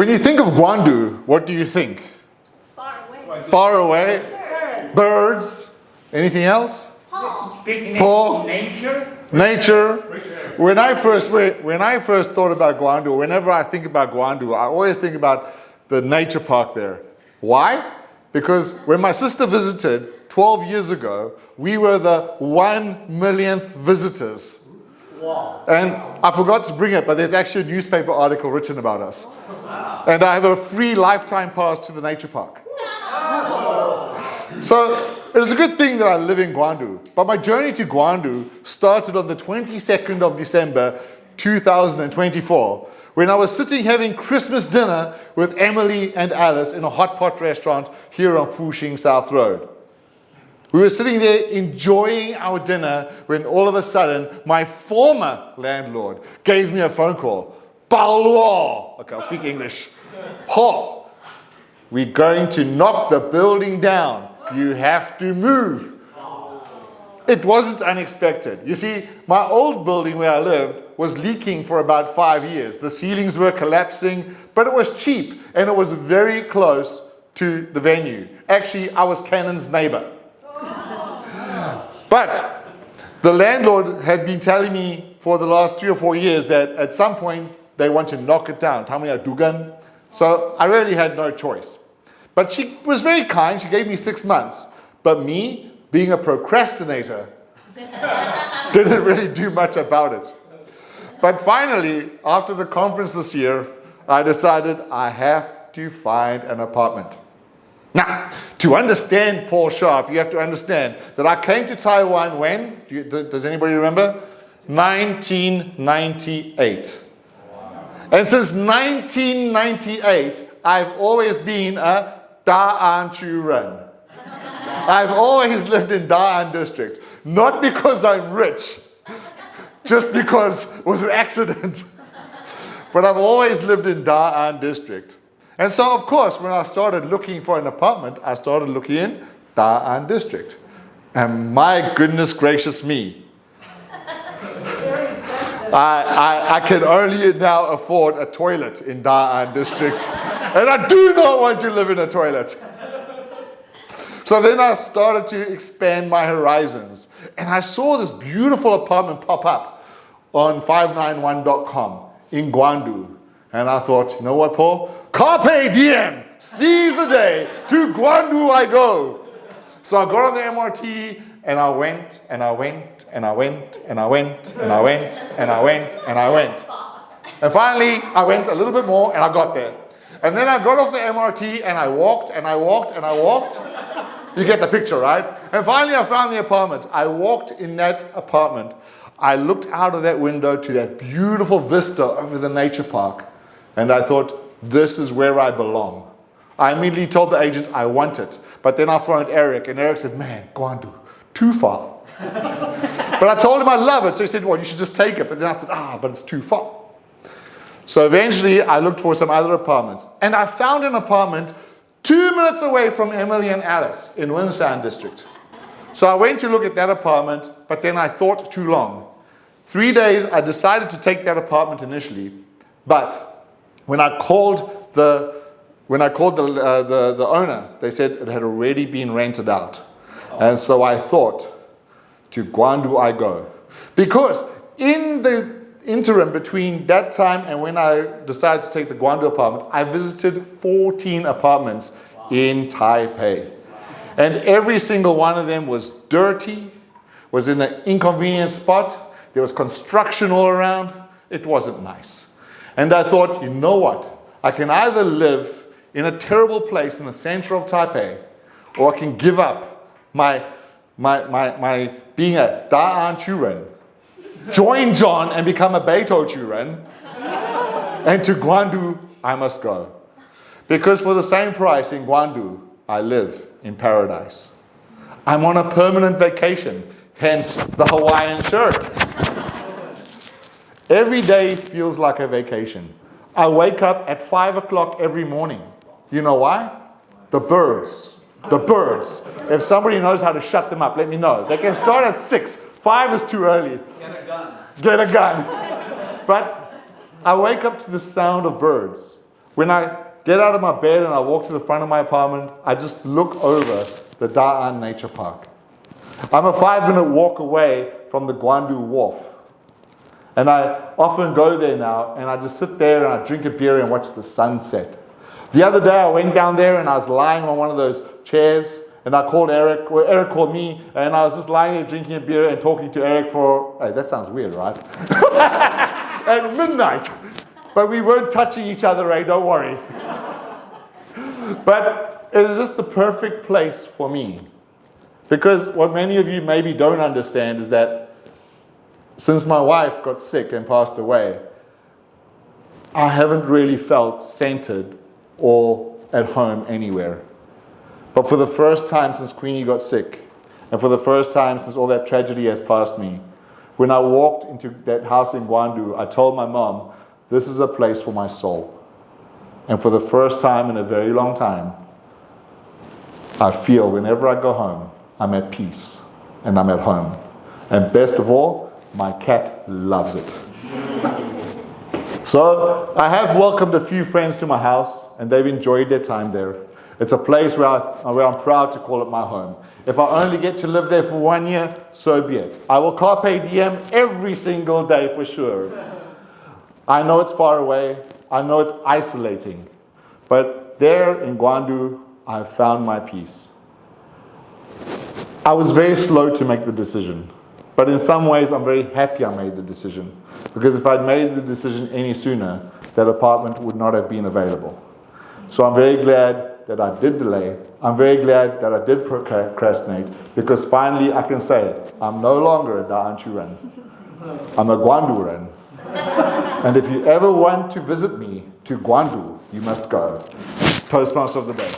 When you think of Guandu, what do you think? Far away. Far away? Birds. Anything else? Picnic, Paul? nature. When I first thought about Guandu, whenever I think about Guandu, I always think about the nature park there. Why? Because when my sister visited 12 years ago, we were the 1 millionth visitors. Wow. And I forgot to bring it, but there's actually a newspaper article written about us. And I have a free lifetime pass to the nature park. So it is a good thing that I live in Guandu. But my journey to Guandu started on the 22nd of December, 2024, when I was sitting having Christmas dinner with Emily and Alice in a hot pot restaurant here on Fuxing South Road. We were sitting there enjoying our dinner when all of a sudden my former landlord gave me a phone call. Paulo! Okay, I'll speak English. Paul, we're going to knock the building down. You have to move. It wasn't unexpected. You see, my old building where I lived was leaking for about 5 years. The ceilings were collapsing, but it was cheap and it was very close to the venue. Actually, I was Cannon's neighbor. But the landlord had been telling me for the last 3 or 4 years that at some point they want to knock it down. So I really had no choice. But she was very kind. She gave me 6 months. But me, being a procrastinator, didn't really do much about it. But finally, after the conference this year, I decided I have to find an apartment. Now, to understand Paul Sharpe, you have to understand that I came to Taiwan when? Does anybody remember? 1998. And since 1998, I've always been a Da'an Churen. I've always lived in Da'an district. Not because I'm rich, just because it was an accident. But I've always lived in Da'an district. And so, of course, when I started looking for an apartment, I started looking in Da'an district. And my goodness gracious me, I can only now afford a toilet in Da'an district. And I do not want to live in a toilet. So then I started to expand my horizons. And I saw this beautiful apartment pop up on 591.com in Guandu. And I thought, you know what, Paul? Carpe diem! Seize the day! To Guandu I go! So I got on the MRT and I went and I went and I went and I went and I went and I went and I went. And finally I went a little bit more and I got there. And then I got off the MRT and I walked and I walked and I walked. You get the picture, right? And finally I found the apartment. I walked in that apartment. I looked out of that window to that beautiful vista over the nature park. And I thought, this is where I belong. I immediately told the agent I want it. But then I phoned Eric, and Eric said, man, Guandu, too far. But I told him I love it. So he said, well, you should just take it. But then I thought, but it's too far. So eventually, I looked for some other apartments. And I found an apartment 2 minutes away from Emily and Alice in Winshan district. So I went to look at that apartment, but then I thought too long. 3 days, I decided to take that apartment initially. But when I called the owner, they said it had already been rented out. And so I thought, to Guandu I go. Because in the interim between that time and when I decided to take the Guandu apartment, I visited 14 apartments in Taipei. And every single one of them was dirty, was in an inconvenient spot. There was construction all around. It wasn't nice. And I thought, you know what? I can either live in a terrible place in the center of Taipei, or I can give up my being a Da'an Churen, join John and become a Beito Churen, and to Guandu I must go. Because for the same price in Guandu, I live in paradise. I'm on a permanent vacation, hence the Hawaiian shirt. Every day feels like a vacation. I wake up at 5 o'clock every morning. You know why? The birds. The birds. If somebody knows how to shut them up, let me know. They can start at 6. 5 is too early. Get a gun. Get a gun. But I wake up to the sound of birds. When I get out of my bed and I walk to the front of my apartment, I just look over the Da An Nature Park. I'm a 5-minute walk away from the Guandu Wharf. And I often go there now and I just sit there and I drink a beer and watch the sunset. The other day I went down there and I was lying on one of those chairs and I called Eric, or Eric called me, and I was just lying there drinking a beer and talking to Eric for, hey, that sounds weird, right? At midnight. But we weren't touching each other, Ray, don't worry. But it is just the perfect place for me. Because what many of you maybe don't understand is that since my wife got sick and passed away, I haven't really felt centered or at home anywhere. But for the first time since Queenie got sick, and for the first time since all that tragedy has passed me, when I walked into that house in Guandu, I told my mom, this is a place for my soul. And for the first time in a very long time, I feel whenever I go home, I'm at peace and I'm at home. And best of all, my cat loves it. So I have welcomed a few friends to my house and they've enjoyed their time there. It's a place where I'm proud to call it my home. If I only get to live there for 1 year, so be it. I will carpe diem every single day for sure. I know it's far away. I know it's isolating. But there in Guandu, I found my peace. I was very slow to make the decision. But in some ways, I'm very happy I made the decision. Because if I'd made the decision any sooner, that apartment would not have been available. So I'm very glad that I did delay. I'm very glad that I did procrastinate. Because finally I can say, I'm no longer a Da An Churan. I'm a Guanduran. And if you ever want to visit me to Guandu, you must go. Toastmaster of the day.